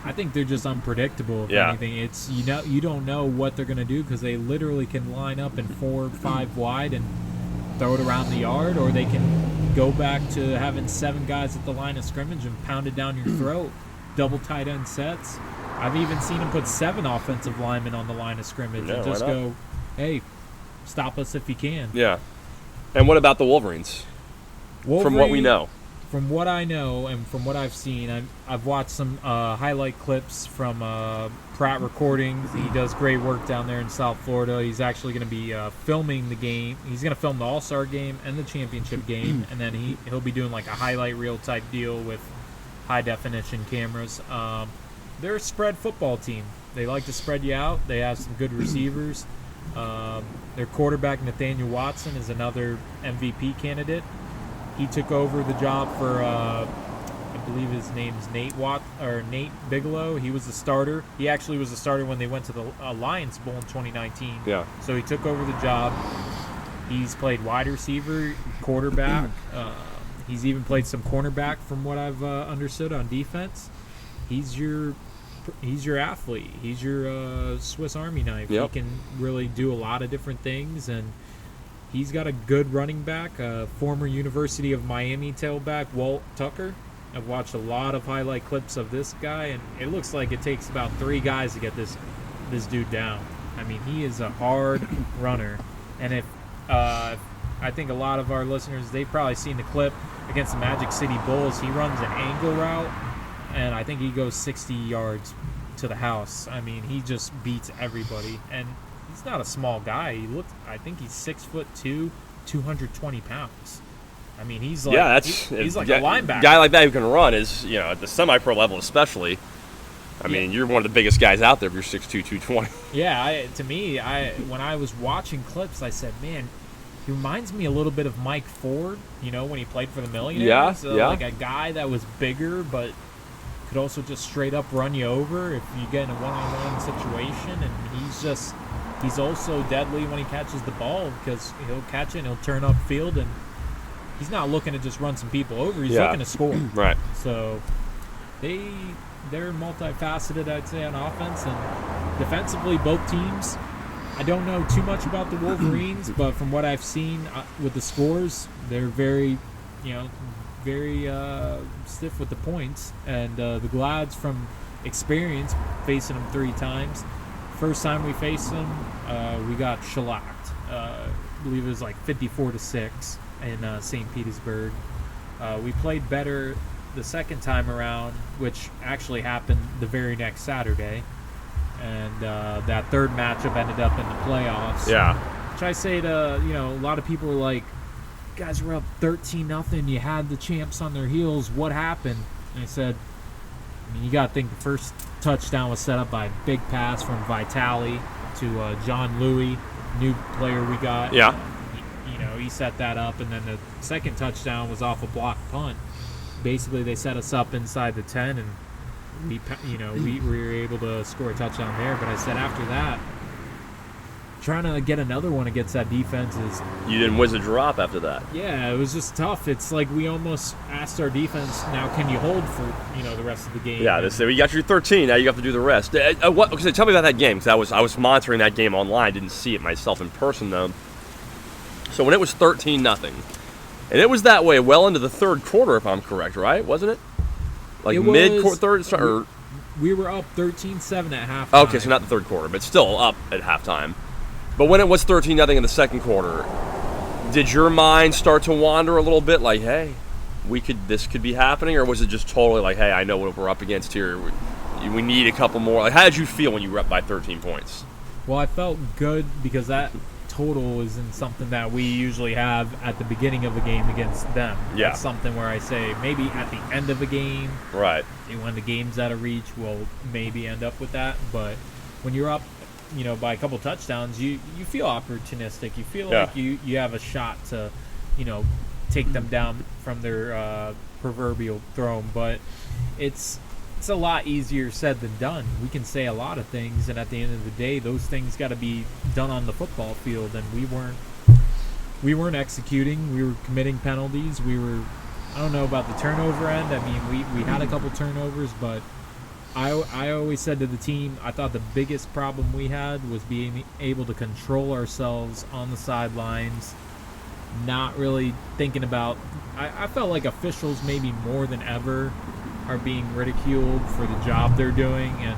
I think they're just unpredictable. If anything, it's you don't know what they're going to do, because they literally can line up in 4 or 5 wide and throw it around the yard, or they can go back to having 7 guys at the line of scrimmage and pound it down your throat. Double tight end sets. I've even seen them put 7 offensive linemen on the line of scrimmage and just go, hey, stop us if you can. Yeah. And what about the Wolverines? From what we know. From what I know and from what I've seen, I've watched some highlight clips from Pratt Recordings. He does great work down there in South Florida. He's actually going to be filming the game. He's going to film the All-Star game and the championship game, and then he'll be doing like a highlight reel type deal with high-definition cameras. They're a spread football team. They like to spread you out. They have some good receivers. Their quarterback, Nathaniel Watson, is another MVP candidate. He took over the job for, I believe his name's Nate Bigelow. He was the starter. He actually was the starter when they went to the Lions Bowl in 2019. Yeah. So he took over the job. He's played wide receiver, quarterback. He's even played some cornerback, from what I've understood, on defense. He's your athlete. He's your Swiss Army knife. Yep. He can really do a lot of different things, and he's got a good running back, former University of Miami tailback, Walt Tucker. I've watched a lot of highlight clips of this guy, and it looks like it takes about 3 guys to get this dude down. I mean, he is a hard runner, and if I think a lot of our listeners, they've probably seen the clip against the Magic City Bulls. He runs an angle route, and I think he goes 60 yards to the house. I mean, he just beats everybody, and he's not a small guy. I think he's 6'2", 220 pounds. I mean, he's like he's like a linebacker. A guy like that who can run is, at the semi-pro level especially. I mean, you're one of the biggest guys out there if you're 6'2", 220. Yeah, to me, when I was watching clips, I said, man, he reminds me a little bit of Mike Ford, when he played for the Millionaires. Yeah. Like a guy that was bigger, but could also just straight up run you over if you get in a one-on-one situation. And he's also deadly when he catches the ball, because he'll catch it and he'll turn upfield, and he's not looking to just run some people over. He's looking to score. Right. So they're multifaceted, I'd say, on offense, and defensively, both teams. I don't know too much about the Wolverines, but from what I've seen with the scores, they're very stiff with the points. And the Glads, from experience, facing them 3 times. First time we faced them, we got shellacked. I believe it was like 54-6 in St. Petersburg. We played better the second time around, which actually happened the very next Saturday. And that third matchup ended up in the playoffs. Yeah. Which I say to, a lot of people were like, guys were up 13-0. You had the champs on their heels. What happened? And I said, you got to think the first touchdown was set up by a big pass from Vitale to John Louis, new player we got. Yeah. he set that up, and then the second touchdown was off a blocked punt. Basically, they set us up inside the 10, and we were able to score a touchdown there. But I said after that, trying to get another one against that defense is... You didn't whiz a drop after that. Yeah, it was just tough. It's like we almost asked our defense, now can you hold for the rest of the game? Yeah, we got you 13. Now you have to do the rest. Tell me about that game, because I was monitoring that game online. Didn't see it myself in person though. So when it was 13-0, and it was that way well into the third quarter, if I'm correct, right? Wasn't it? Like mid-third? Or we were up 13-7 at halftime. Okay, so not the third quarter, but still up at halftime. But when it was 13-0 in the second quarter, did your mind start to wander a little bit? Like, hey, this could be happening, or was it just totally like, hey, I know what we're up against here. We need a couple more. Like, how did you feel when you were up by 13 points? Well, I felt good because that total isn't something that we usually have at the beginning of a game against them. Yeah. That's something where I say maybe at the end of a game, right? When the game's out of reach, we'll maybe end up with that. But when you're up, by a couple touchdowns, you feel opportunistic. You feel like you have a shot to, take them down from their proverbial throne. But it's a lot easier said than done. We can say a lot of things, and at the end of the day, those things got to be done on the football field. And we weren't executing. We were committing penalties. I don't know about the turnover end. I mean, we had a couple turnovers, but I always said to the team, I thought the biggest problem we had was being able to control ourselves on the sidelines, not really thinking about... I felt like officials maybe more than ever are being ridiculed for the job they're doing, and,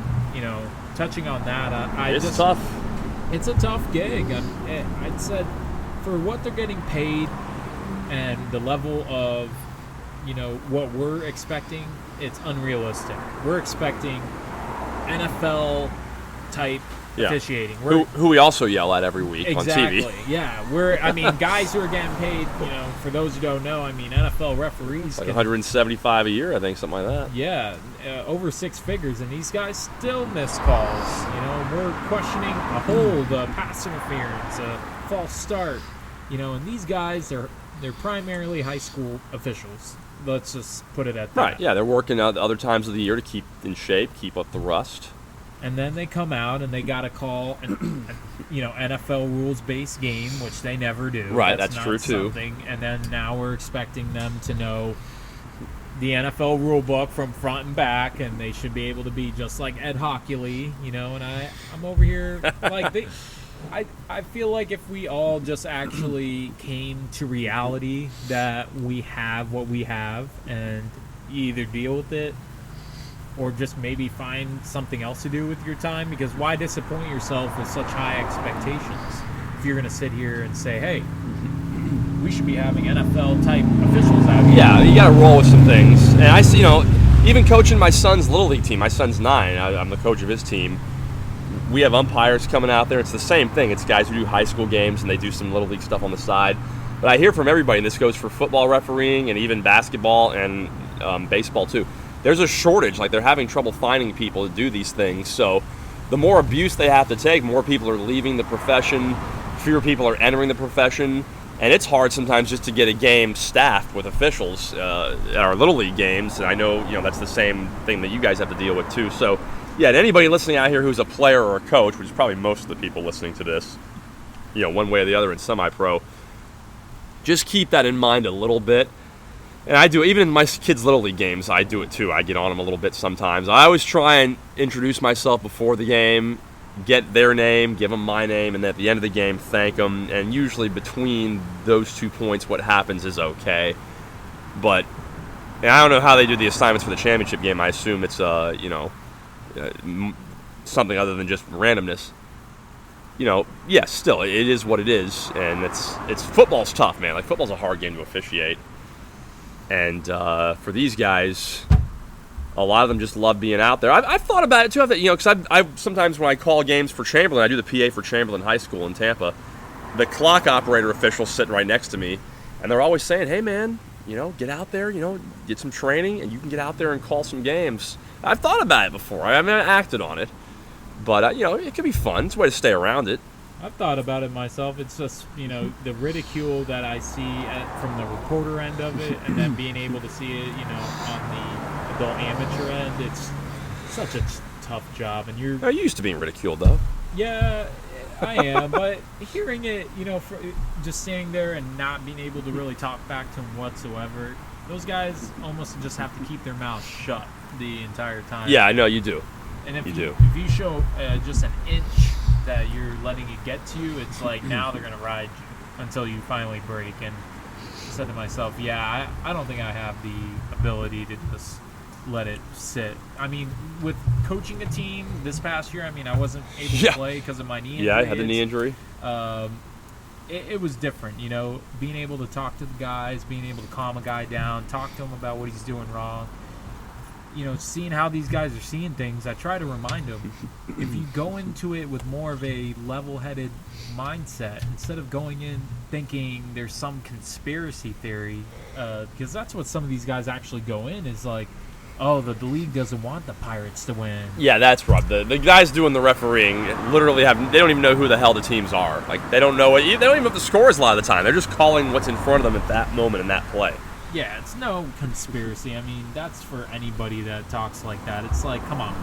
touching on that, it's tough. It's a tough gig. I'd said for what they're getting paid and the level of, what we're expecting, it's unrealistic. We're expecting NFL-type officiating. Who we also yell at every week on TV. Exactly, yeah. Guys who are getting paid, for those who don't know, NFL referees... Like $175 a year, I think, something like that. Yeah, over six figures, and these guys still miss calls. We're questioning a hold, a pass interference, a false start. And these guys, they're primarily high school officials. Let's just put it at that. Right, yeah, they're working out other times of the year to keep in shape, keep up the rust. And then they come out and they got to call an NFL rules-based game, which they never do. Right, that's true too. And then now we're expecting them to know the NFL rule book from front and back, and they should be able to be just like Ed Hockley, and I'm over here like I feel like if we all just actually came to reality that we have what we have, and you either deal with it or just maybe find something else to do with your time, because why disappoint yourself with such high expectations if you're going to sit here and say, hey, we should be having NFL-type officials out here. Yeah, you got to roll with some things. And I see, even coaching my son's Little League team, my son's 9, I'm the coach of his team. We have umpires coming out there. It's the same thing. It's guys who do high school games, and they do some Little League stuff on the side. But I hear from everybody, and this goes for football refereeing and even basketball and baseball too. There's a shortage. Like, they're having trouble finding people to do these things. So the more abuse they have to take, more people are leaving the profession, fewer people are entering the profession. And it's hard sometimes just to get a game staffed with officials at our Little League games. And I know, that's the same thing that you guys have to deal with too. So, yeah, to anybody listening out here who's a player or a coach, which is probably most of the people listening to this, one way or the other in semi-pro, just keep that in mind a little bit. And I do, even in my kids' Little League games, I do it too. I get on them a little bit sometimes. I always try and introduce myself before the game, get their name, give them my name, and then at the end of the game, thank them. And usually between those 2 points, what happens is okay. But and I don't know how they do the assignments for the championship game. I assume it's, something other than just randomness. Yes, still, it is what it is. And it's football's tough, man. Like, football's a hard game to officiate. And for these guys, a lot of them just love being out there. I've thought about it too. Because I sometimes when I call games for Chamberlain, I do the PA for Chamberlain High School in Tampa. The clock operator official's sitting right next to me, and they're always saying, "Hey, man, get out there, get some training, and you can get out there and call some games." I've thought about it before. I haven't acted on it, but it could be fun. It's a way to stay around it. I've thought about it myself. It's just, the ridicule that I see from the reporter end of it, and then being able to see it, on the adult amateur end. It's such a tough job, and you're used to being ridiculed, though. Yeah, I am, but hearing it, just standing there and not being able to really talk back to him whatsoever, those guys almost just have to keep their mouths shut the entire time. Yeah, I know you do. And if do. If you show just an inch that you're letting it get to you, it's like now they're going to ride you until you finally break. And I said to myself, I don't think I have the ability to just let it sit. I mean, with coaching a team this past year, I wasn't able to play because of my knee injury. Yeah, I had the knee injury. It was different, being able to talk to the guys, being able to calm a guy down, talk to him about what he's doing wrong. Seeing how these guys are seeing things, I try to remind them, if you go into it with more of a level-headed mindset, instead of going in thinking there's some conspiracy theory, because that's what some of these guys actually go in, is like, oh, the league doesn't want the Pirates to win. Yeah, that's Rob. The guys doing the refereeing literally they don't even know who the hell the teams are. Like, they don't know they don't even know the scores a lot of the time. They're just calling what's in front of them at that moment in that play. Yeah, it's no conspiracy. That's for anybody that talks like that. It's like, come on.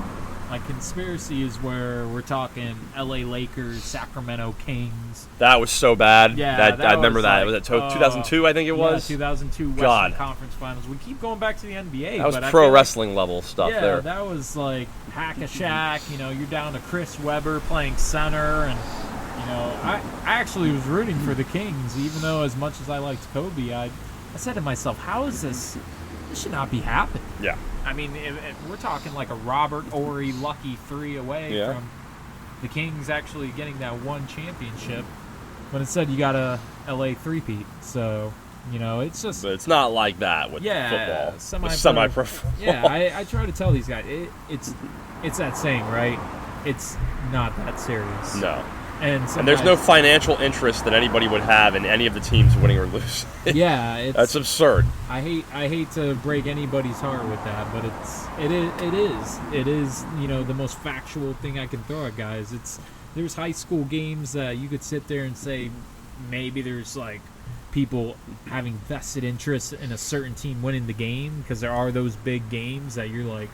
Like, conspiracy is where we're talking LA Lakers, Sacramento Kings. That was so bad. Yeah, I remember that. Was it 2002, I think it was? Yeah, 2002 Western Conference Finals. We keep going back to the NBA. That was pro wrestling level stuff there. Yeah, that was like hack-a-shack. You're down to Chris Webber playing center. And, I actually was rooting for the Kings, even though as much as I liked Kobe, I said to myself, how is this? This should not be happening. Yeah. If we're talking like a Robert Horry lucky 3 away from the Kings actually getting that one championship, but instead you got a LA three-peat. So, it's just... But it's not like that with football. Semi-pro football. Yeah, I try to tell these guys, it's that saying, right? It's not that serious. No. And there's no financial interest that anybody would have in any of the teams winning or losing. Yeah, that's absurd. I hate to break anybody's heart with that, but it is the most factual thing I can throw at guys. There's high school games that you could sit there and say maybe there's like people having vested interest in a certain team winning the game, because there are those big games that you're like,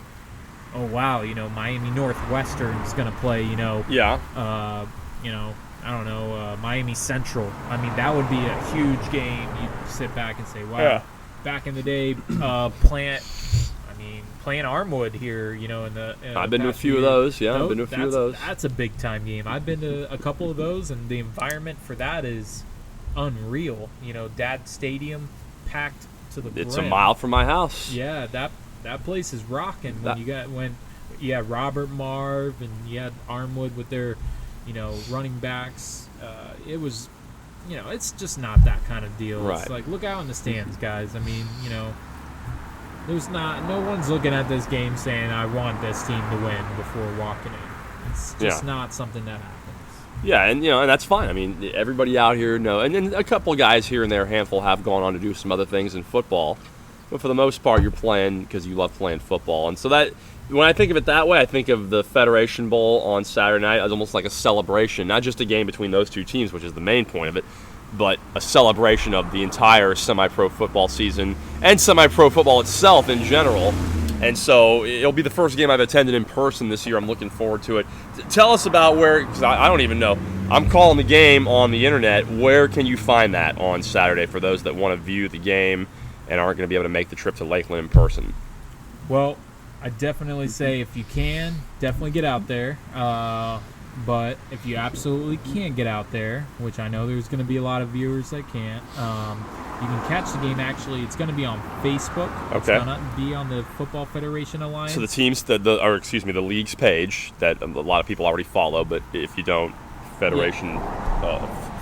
oh wow, Miami Northwestern is gonna play, I don't know, Miami Central. That would be a huge game. You'd sit back and say, wow, back in the day, playing Armwood here, I've been to a few of those, I've been to a few of those. That's a big-time game. I've been to a couple of those, and the environment for that is unreal. Dad Stadium packed to the brim. It's a mile from my house. Yeah, that place is rocking. When you had Robert Marv and you had Armwood with their running backs, it was, it's just not that kind of deal. Right. It's like, look out in the stands, guys. There's no one's looking at this game saying, I want this team to win before walking in. It's just not something that happens. Yeah, and and that's fine. Everybody out here and then a couple of guys here and there, a handful, have gone on to do some other things in football. But for the most part, you're playing because you love playing football. And so that, when I think of it that way, I think of the Federation Bowl on Saturday night as almost like a celebration, not just a game between those two teams, which is the main point of it, but a celebration of the entire semi-pro football season and semi-pro football itself in general. And so it'll be the first game I've attended in person this year. I'm looking forward to it. Tell us about where, because I don't even know. I'm calling the game on the internet. Where can you find that on Saturday for those that want to view the game and aren't going to be able to make the trip to Lakeland in person? Well, I definitely say if you can, definitely get out there. But if you absolutely can't get out there, which I know there's going to be a lot of viewers that can't, you can catch the game. Actually, it's going to be on Facebook. Okay. It's going to be on the Football Federation Alliance. So the teams, the league's page that a lot of people already follow, but if you don't,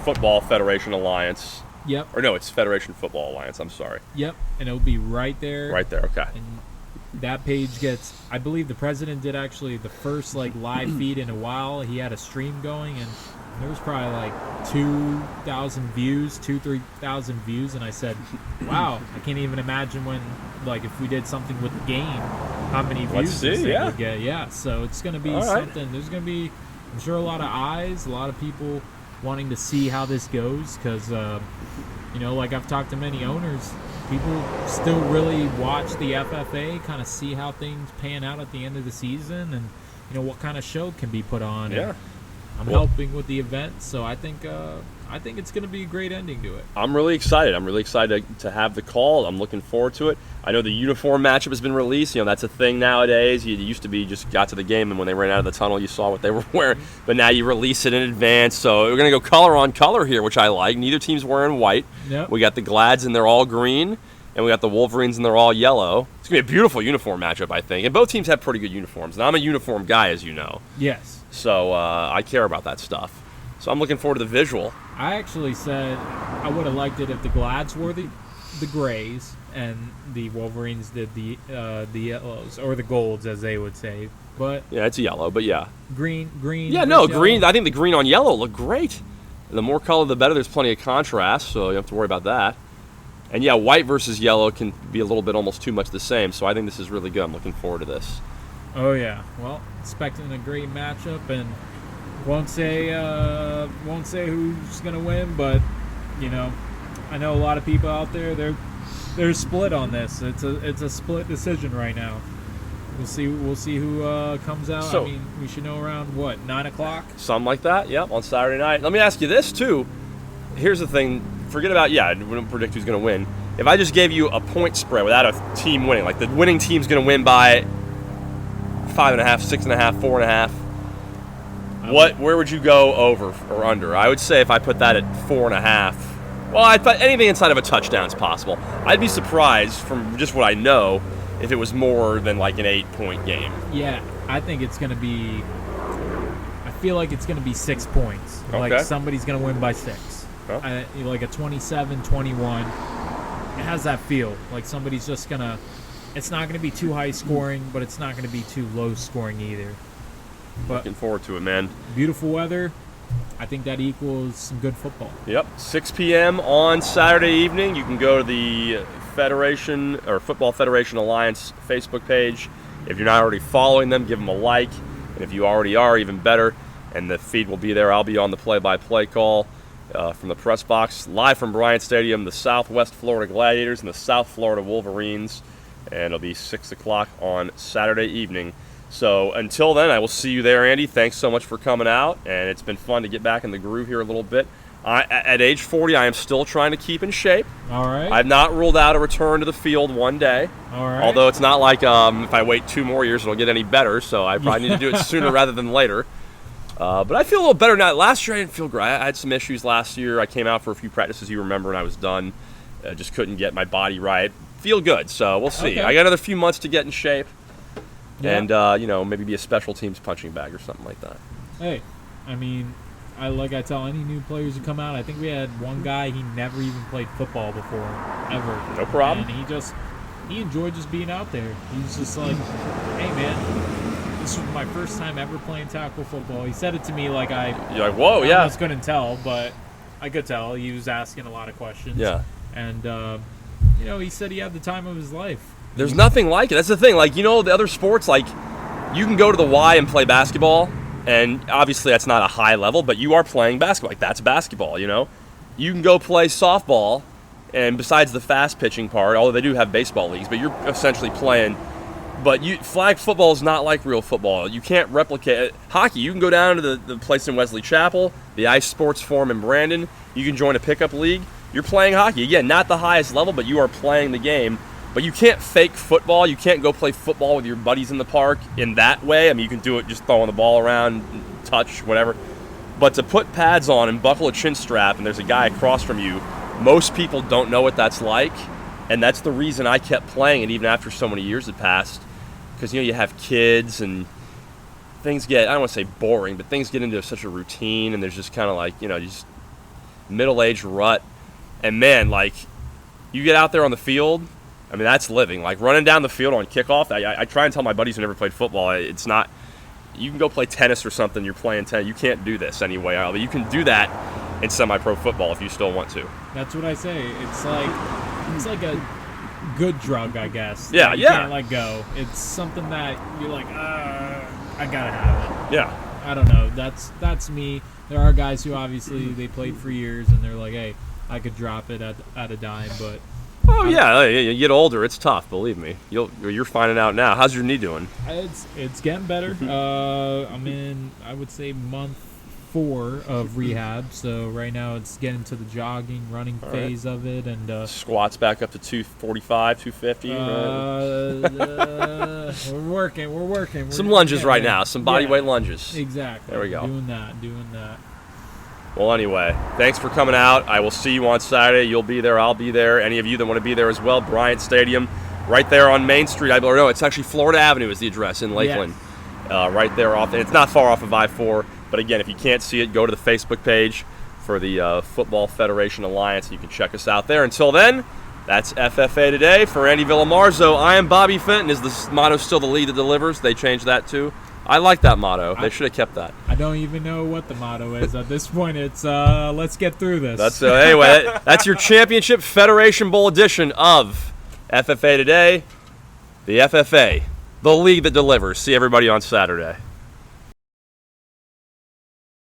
Football Federation Alliance. Yep. Or no, it's Federation Football Alliance. I'm sorry. Yep, and it'll be right there. Right there. Okay. And that page gets, I believe the president did actually the first live feed in a while. He had a stream going, and there was probably 2,000 views, 3,000 views, and I said, wow, I can't even imagine when, if we did something with the game, how many views this thing would get. Yeah, so it's going to be something. There's going to be, I'm sure, a lot of eyes, a lot of people wanting to see how this goes because, like I've talked to many owners, people still really watch the FFA, kind of see how things pan out at the end of the season and, what kind of show can be put on. Yeah. And I'm helping with the event, so I think it's going to be a great ending to it. I'm really excited. I'm really excited to have the call. I'm looking forward to it. I know the uniform matchup has been released. That's a thing nowadays. You used to be just got to the game, and when they ran out of the tunnel, you saw what they were wearing. But now you release it in advance. So we're going to go color on color here, which I like. Neither team's wearing white. Yep. We got the Glads, and they're all green. And we got the Wolverines, and they're all yellow. It's going to be a beautiful uniform matchup, I think. And both teams have pretty good uniforms. And I'm a uniform guy, as you know. Yes. So I care about that stuff. So I'm looking forward to the visual. I actually said I would have liked it if the Glads wore the grays and the Wolverines did the yellows, or the golds, as they would say. But yeah, it's yellow, but yeah. Green. Yeah, no, green. I think the green on yellow look great. And the more color, the better. There's plenty of contrast, so you don't have to worry about that. And yeah, white versus yellow can be a little bit almost too much the same. So I think this is really good. I'm looking forward to this. Oh yeah. Well, expecting a great matchup, and won't say who's gonna win, but I know a lot of people out there. They're split on this. It's a split decision right now. We'll see who comes out. So, I mean, we should know around 9:00. Something like that. Yep, on Saturday night. Let me ask you this too. Here's the thing. Forget about we don't predict who's going to win. If I just gave you a point spread without a team winning, like the winning team's going to win by 5.5, 6.5, 4.5. Where would you go over or under? I would say if I put that at 4.5. Well, I'd put anything inside of a touchdown is possible. I'd be surprised from just what I know if it was more than like an 8-point game. Yeah, I think it's going to be. I feel like it's going to be 6 points. Okay. Like somebody's going to win by 6. Huh? Like a 27-21. It has that feel. Like somebody's just going to. It's not going to be too high scoring, but it's not going to be too low scoring either. But looking forward to it, man. Beautiful weather. I think that equals some good football. Yep, 6 p.m. on Saturday evening. You can go to the Federation or Football Federation Alliance Facebook page. If you're not already following them, give them a like. And if you already are, even better. And the feed will be there. I'll be on the play-by-play call from the press box, live from Bryant Stadium, the Southwest Florida Gladiators and the South Florida Wolverines. And it'll be 6 o'clock on Saturday evening. So until then, I will see you there, Andy. Thanks so much for coming out, and it's been fun to get back in the groove here a little bit. At age 40, I am still trying to keep in shape. All right. I've not ruled out a return to the field one day. All right. Although it's not like if I wait 2 more years, it'll get any better, so I probably need to do it sooner rather than later. But I feel a little better now. Last year, I didn't feel great. I had some issues last year. I came out for a few practices, you remember, and I was done. Just couldn't get my body right. Feel good, so we'll see. Okay. I got another few months to get in shape. Yeah. And, maybe be a special teams punching bag or something like that. Hey, I mean, I tell any new players who come out, I think we had one guy, he never even played football before, ever. No problem. And he enjoyed just being out there. He's just like, hey, man, this was my first time ever playing tackle football. He said it to me like You're like, whoa, yeah. I almost couldn't tell, but I could tell. He was asking a lot of questions. Yeah. And, he said he had the time of his life. There's nothing like it. That's the thing. Like, the other sports, like, you can go to the Y and play basketball, and obviously that's not a high level, but you are playing basketball. Like, that's basketball, You can go play softball, and besides the fast pitching part, although they do have baseball leagues, but you're essentially playing. But flag football is not like real football. You can't replicate it. Hockey, you can go down to the place in Wesley Chapel, the Ice Sports Forum in Brandon. You can join a pickup league. You're playing hockey. Again, not the highest level, but you are playing the game. But you can't fake football. You can't go play football with your buddies in the park in that way. I mean, you can do it just throwing the ball around, touch, whatever. But to put pads on and buckle a chin strap and there's a guy across from you, most people don't know what that's like. And that's the reason I kept playing it even after so many years had passed. Because, you have kids and things get, I don't want to say boring, but things get into such a routine and there's just kind of like, just middle-aged rut. And man, like, you get out there on the field, I mean, that's living. Like, running down the field on kickoff, I try and tell my buddies who never played football, it's not, you can go play tennis or something, you're playing tennis. You can't do this anyway. But you can do that in semi-pro football if you still want to. That's what I say. It's like a good drug, I guess. Yeah, you yeah. can't let go. It's something that you're like, I gotta have it. Yeah. I don't know. That's me. There are guys who obviously they played for years and they're like, hey, I could drop it at a dime, but. Oh yeah, you get older, it's tough. Believe me, you're finding out now. How's your knee doing? It's getting better. I'm in, I would say, month 4 of rehab. So right now it's getting to the jogging, running phase of it, and squats back up to 245, 250. We're working. Some lunges right now, some body weight lunges. Exactly. There we go. Doing that. Well, anyway, thanks for coming out. I will see you on Saturday. You'll be there. I'll be there. Any of you that want to be there as well, Bryant Stadium, right there on Main Street. No, it's actually Florida Avenue is the address in Lakeland. Yes. Right there off. It's not far off of I-4. But again, if you can't see it, go to the Facebook page for the Football Federation Alliance. You can check us out there. Until then, that's FFA Today. For Andy Villamarzo, I am Bobby Fenton. Is the motto still the lead that delivers? They changed that too. I like that motto. They should have kept that. I don't even know what the motto is at this point. It's let's get through this. That's anyway. That's your Championship Federation Bowl edition of FFA Today. The FFA, the league that delivers. See everybody on Saturday.